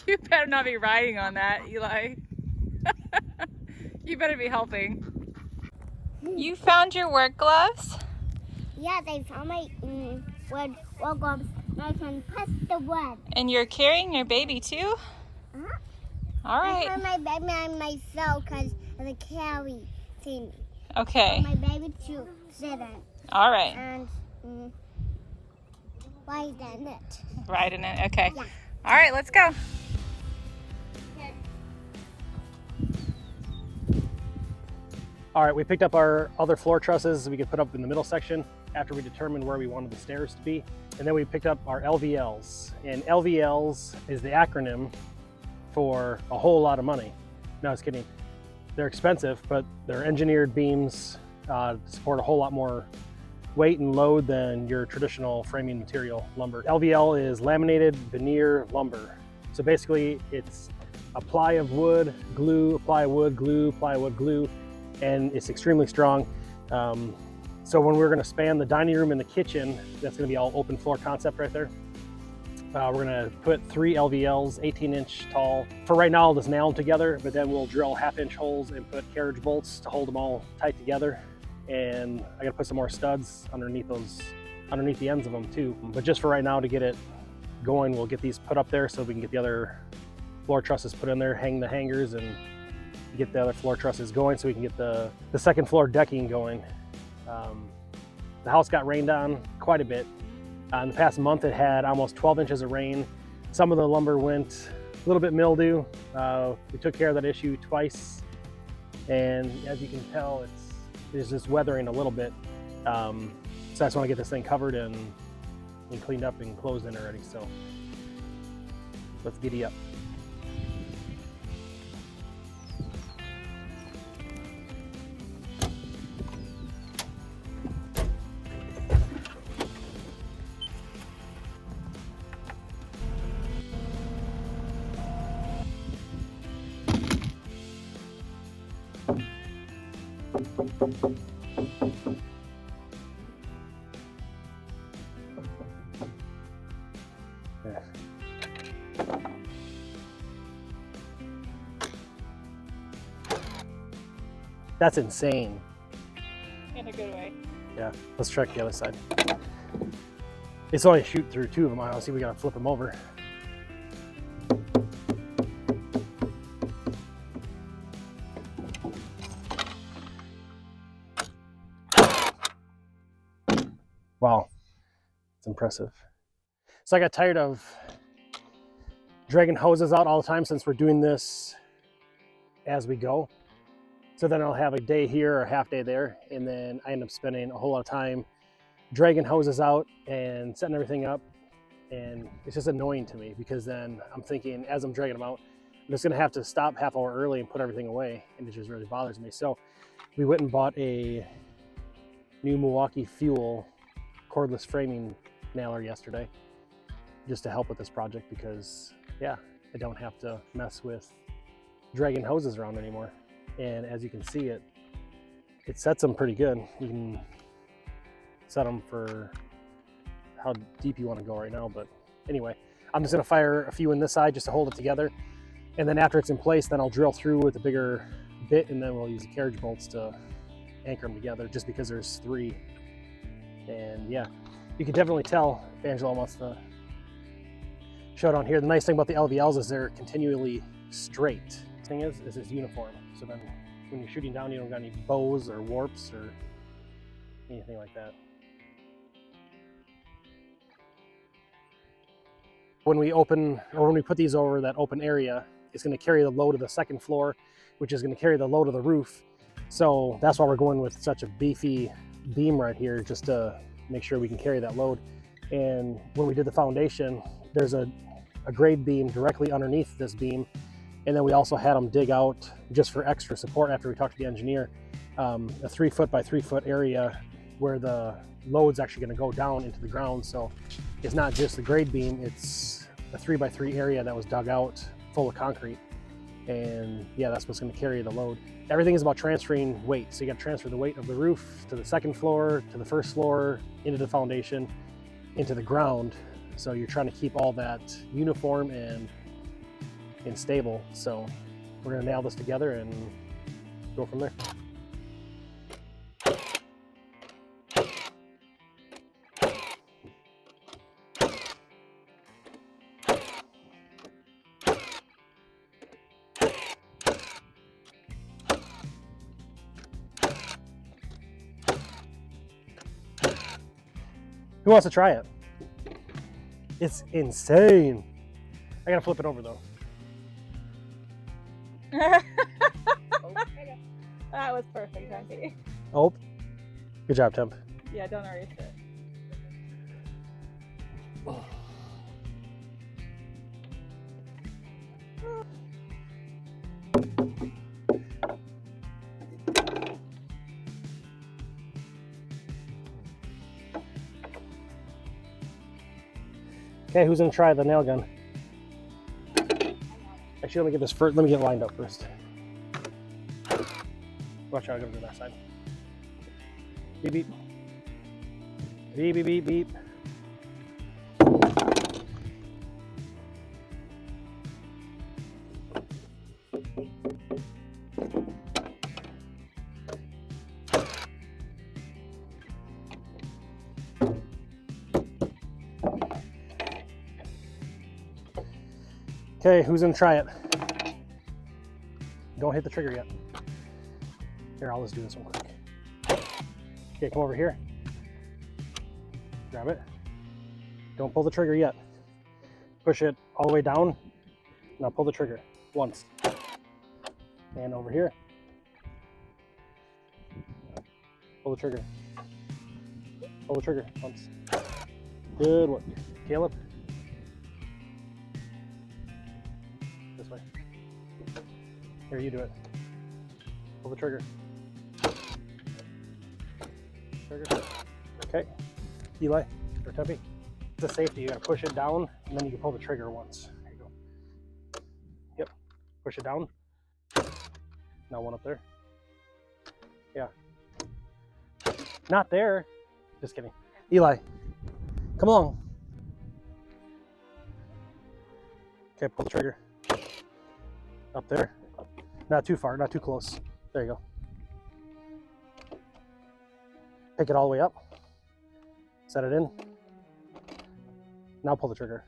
You better not be riding on that, Eli. You better be helping. You found your work gloves? Yeah, they found my wood gloves. I can press the wood. And you're carrying your baby too? Uh-huh. All right. I have my baby on myself because of the carry thing. Okay. My baby to sit in. All right. And ride in it. Ride in it. Okay. Yeah. All right, let's go. All right, we picked up our other floor trusses we could put up in the middle section after we determined where we wanted the stairs to be. And then we picked up our LVLs. And LVLs is the acronym for a whole lot of money. No, I was kidding. They're expensive, but they're engineered beams to support a whole lot more weight and load than your traditional framing material lumber. LVL is laminated veneer lumber. So basically it's a ply of wood, glue, apply wood, glue, apply wood, glue, and it's extremely strong. So when we're gonna span the dining room and the kitchen, that's gonna be all open floor concept right there. We're gonna put 3 LVLs, 18-inch tall. For right now, I'll just nail them together, but then we'll drill 1/2-inch holes and put carriage bolts to hold them all tight together. And I gotta put some more studs underneath the ends of them too. But just for right now, to get it going, we'll get these put up there so we can get the other floor trusses put in there, hang the hangers, and get the other floor trusses going so we can get the second floor decking going. The house got rained on quite a bit. In the past month, it had almost 12 inches of rain. Some of the lumber went a little bit mildew. We took care of that issue twice. And as you can tell, it's just weathering a little bit. So I just want to get this thing covered and cleaned up and closed in already. So let's giddy up. That's insane. In a good way. Yeah, let's check the other side. It's only a shoot through 2 of them. I'll see, we gotta flip them over. Wow, it's impressive. So I got tired of dragging hoses out all the time since we're doing this as we go. So then I'll have a day here or a half day there, and then I end up spending a whole lot of time dragging hoses out and setting everything up. And it's just annoying to me because then I'm thinking, as I'm dragging them out, I'm just gonna have to stop half hour early and put everything away, and it just really bothers me. So we went and bought a new Milwaukee Fuel cordless framing nailer yesterday, just to help with this project because, yeah, I don't have to mess with dragging hoses around anymore. And as you can see, it sets them pretty good. You can set them for how deep you want to go right now. But anyway, I'm just going to fire a few in this side just to hold it together. And then after it's in place, then I'll drill through with a bigger bit, and then we'll use the carriage bolts to anchor them together just because there's 3. And yeah, you can definitely tell if Angela wants to show it on here. The nice thing about the LVLs is they're continually straight. The thing is it's uniform. So then when you're shooting down, you don't got any bows or warps or anything like that. When we open, or when we put these over that open area, it's going to carry the load of the second floor, which is going to carry the load of the roof. So that's why we're going with such a beefy beam right here, just to make sure we can carry that load. And when we did the foundation, there's a grade beam directly underneath this beam. And then we also had them dig out, just for extra support after we talked to the engineer, a 3 foot by 3 foot area where the load's actually going to go down into the ground. So it's not just the grade beam, it's a 3 by 3 area that was dug out full of concrete. And yeah, that's what's going to carry the load. Everything is about transferring weight. So you got to transfer the weight of the roof to the second floor, to the first floor, into the foundation, into the ground. So you're trying to keep all that uniform and and stable. So we're gonna nail this together and go from there. Who wants to try it? It's insane. I gotta flip it over though. That was perfect, Auntie. Oh, good job, Temp. Yeah, don't erase it. Okay, who's gonna try the nail gun? Actually, let me get this first. Let me get lined up first. Watch out, I'm gonna go to that side. Beep beep. Beep beep beep beep. Okay, who's gonna try it? Don't hit the trigger yet. Here, I'll just do this one quick. Okay, come over here. Grab it. Don't pull the trigger yet. Push it all the way down. Now pull the trigger once. And over here. Pull the trigger. Pull the trigger once. Good work. Caleb. This way. Here, you do it. Pull the trigger. Trigger. Okay. Eli, or Tempe. It's a safety. You gotta push it down, and then you can pull the trigger once. There you go. Yep. Push it down. Now one up there. Yeah. Not there. Just kidding. Eli, come along. Okay, pull the trigger. Up there. Not too far, not too close. There you go. Pick it all the way up. Set it in. Now pull the trigger.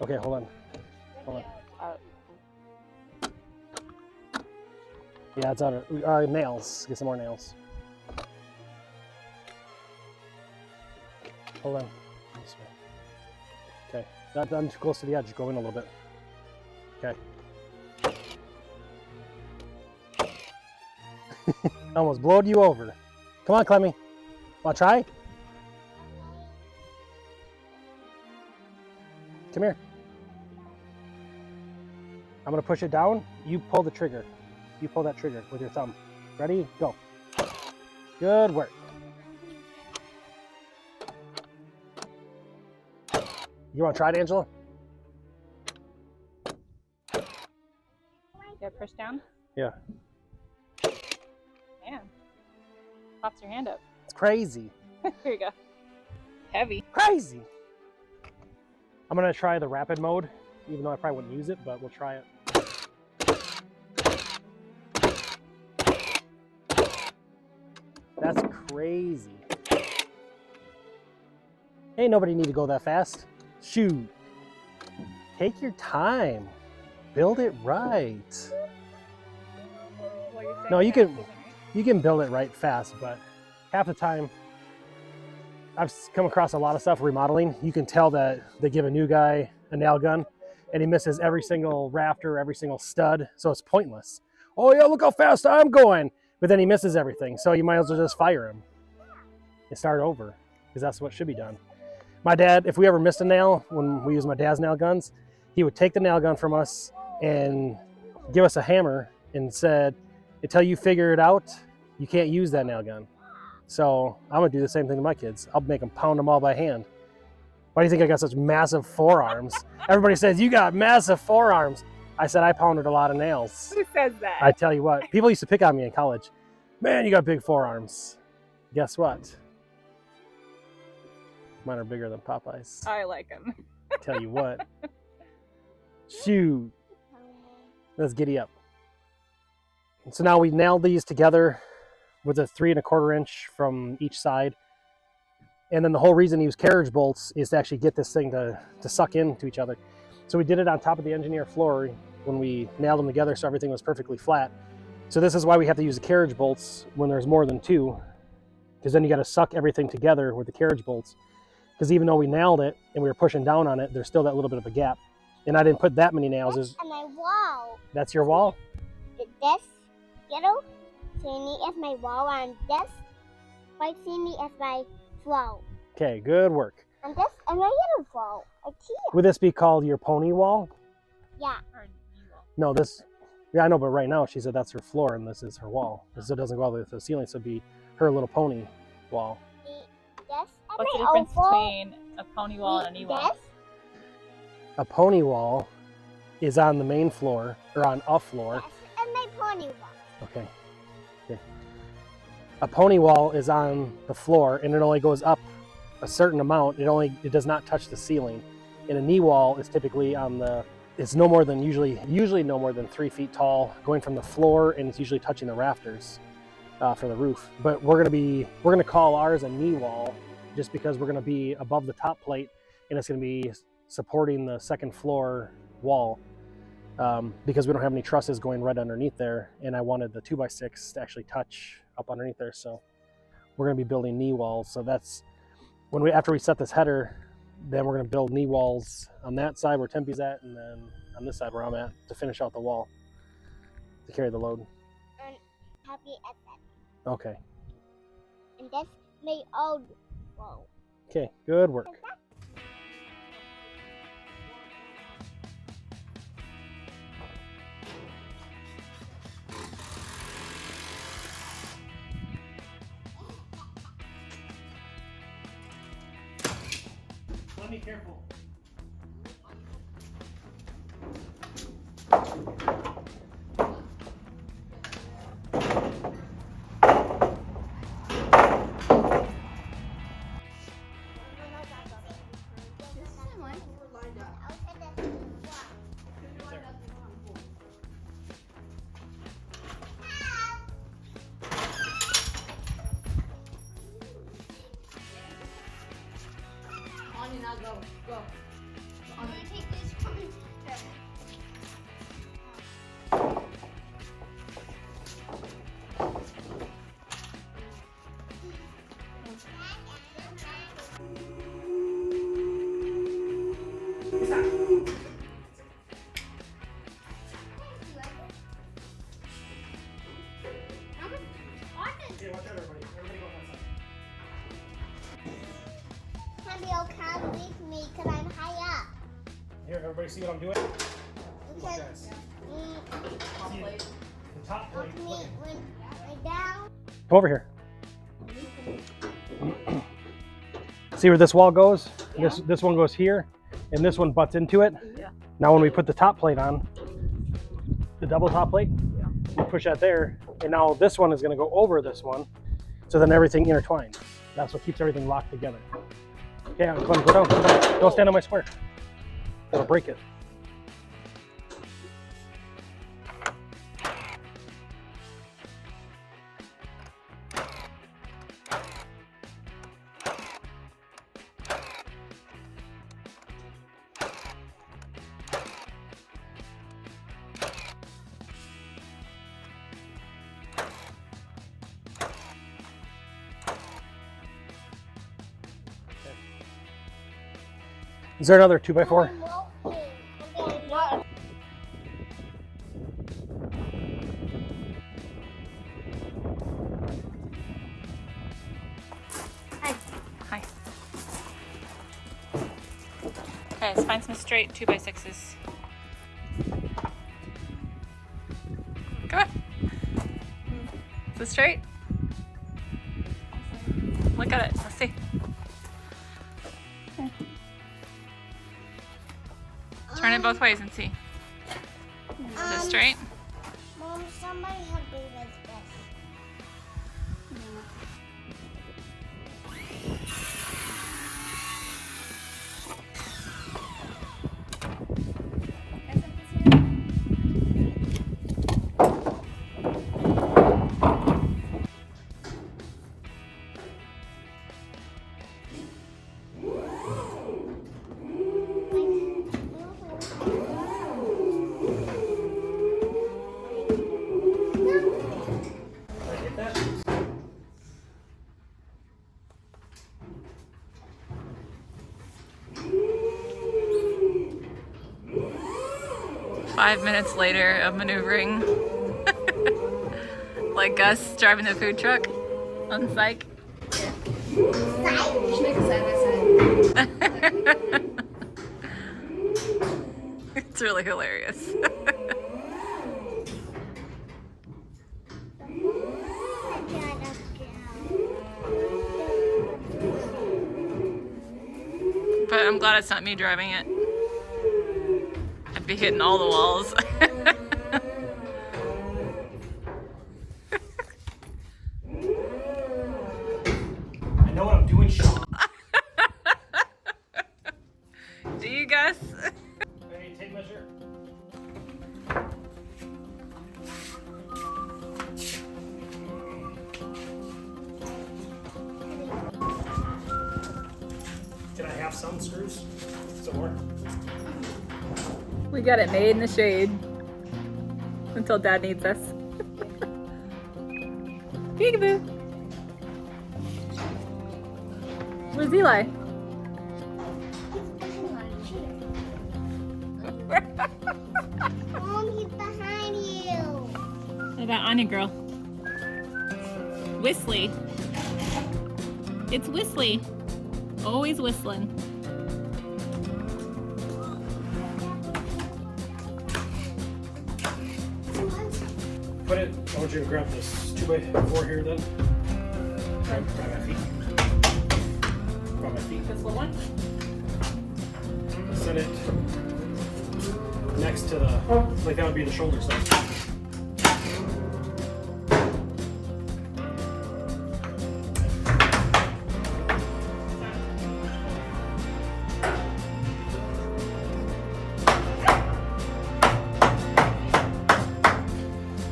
Okay, hold on. Hold on. Yeah, it's on it. Nails. Get some more nails. Hold on. This way. Okay. Not done too close to the edge. Go in a little bit. Okay. Almost blowed you over. Come on, Clemmy. Want to try? Come here. I'm going to push it down. You pull the trigger. You pull that trigger with your thumb. Ready? Go. Good work. You want to try it, Angela? Yeah, push down. Yeah. Man. Pops your hand up. It's crazy. Here you go. Heavy. Crazy. I'm going to try the rapid mode, even though I probably wouldn't use it, but we'll try it. That's crazy. Ain't nobody need to go that fast. Shoot. Take your time. Build it right. Well, you're saying No, you fast, can- right? You can build it right fast, but half the time, I've come across a lot of stuff remodeling. You can tell that they give a new guy a nail gun and he misses every single rafter, every single stud, so it's pointless. Oh yeah, look how fast I'm going. But then he misses everything, so you might as well just fire him and start over, because that's what should be done. My dad, if we ever missed a nail, when we used my dad's nail guns, he would take the nail gun from us and give us a hammer and said, until you figure it out, you can't use that nail gun. So I'm gonna do the same thing to my kids. I'll make them pound them all by hand. Why do you think I got such massive forearms? Everybody says, you got massive forearms. I said, I pounded a lot of nails. Who says that? I tell you what, people used to pick on me in college. Man, you got big forearms. Guess what? Mine are bigger than Popeye's. I like them. Tell you what. Shoot. Let's giddy up. So now we nailed these together with a 3 1/4 inch from each side. And then the whole reason to use carriage bolts is to actually get this thing to suck into each other. So we did it on top of the engineer floor when we nailed them together so everything was perfectly flat. So this is why we have to use the carriage bolts when there's more than 2, because then you got to suck everything together with the carriage bolts. Because even though we nailed it and we were pushing down on it, there's still that little bit of a gap. And I didn't put that many nails. That's on my wall. That's your wall? This yellow, see me as my wall, and this white, see me as my floor. Okay, good work. And this is my yellow floor. It's here. Would this be called your pony wall? Yeah. No, this, yeah, I know, but right now she said that's her floor and this is her wall. So it doesn't go all the way to the ceiling, so it'd be her little pony wall. This What's the difference between a pony wall and a knee wall? This, A pony wall is on the main floor, or on a floor. this is my pony wall. Okay. Okay. A pony wall is on the floor and it only goes up a certain amount. It does not touch the ceiling. And a knee wall is typically on the, it's no more than usually no more than 3 feet tall, going from the floor, and it's usually touching the rafters for the roof. But we're gonna call ours a knee wall just because we're gonna be above the top plate and it's gonna be supporting the second floor wall. Because we don't have any trusses going right underneath there, and I wanted the 2x6 to actually touch up underneath there, so we're going to be building knee walls. So that's when after we set this header, then we're going to build knee walls on that side where Tempe's at, and then on this side where I'm at to finish out the wall to carry the load. And happy at that. Okay. And that's my old wall. Okay. Good work. Be careful. Now go. I'm gonna take this from Okay, watch out, everybody. Everybody go outside. Camille can't reach me because I'm high up. Here, everybody see what I'm doing? Because Guys, Top see plate. the top plate. me looking. went down. Come over here. See where this wall goes? Yeah. This one goes here, and this one butts into it. Yeah. Now when we put the top plate on, the double top plate, Yeah. we push that there, and now this one is going to go over this one, so then everything intertwines. That's what keeps everything locked together. Okay, come on, go down, come down. Don't stand on my square. It'll break it. Is there another 2x4? Hi. Okay, let's find some straight 2x6s. Come on. Is it straight? Look at it. Let's see. Turn it both ways and see. Is it straight? Mom, somebody help me with this. 5 minutes later of maneuvering. Like Gus driving the food truck on Psych. You should make a side by side. It's really hilarious. But I'm glad it's not me driving it. I'd be hitting all the walls. I know what I'm doing, Sean. Do you, Gus? Ready, tape measure. Can I have some screws? Some more? We got it made in the shade until Dad needs us. Peekaboo. Where's Eli? Mom, he's behind you. What about Anya girl? Whistly. It's Whistly. Always whistling. Put it, I want you to grab this 2x4 here then. Grab my feet. Grab my feet. This little one? Set it next to the, like that would be the shoulder side.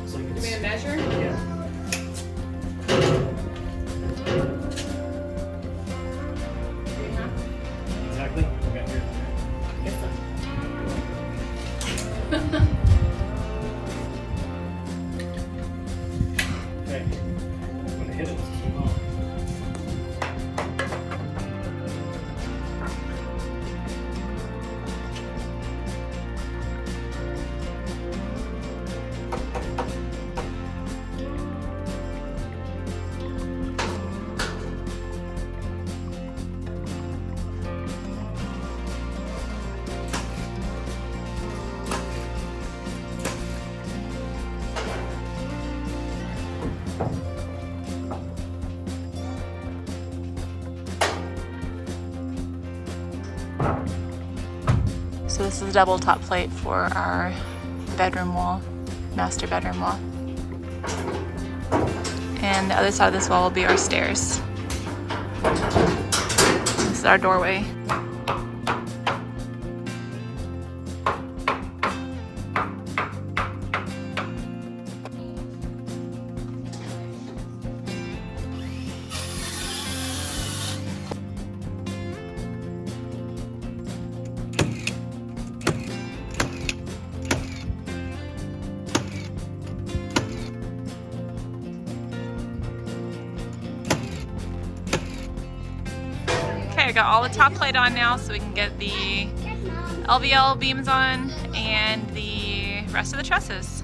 So you can Give me a measure? yeah. Exactly. Okay, here. Okay. I'm gonna hit it. So this is a double top plate for our bedroom wall, master bedroom wall. And the other side of this wall will be our stairs. This is our doorway. Okay, I got all the top plate on now so we can get the LVL beams on and the rest of the trusses.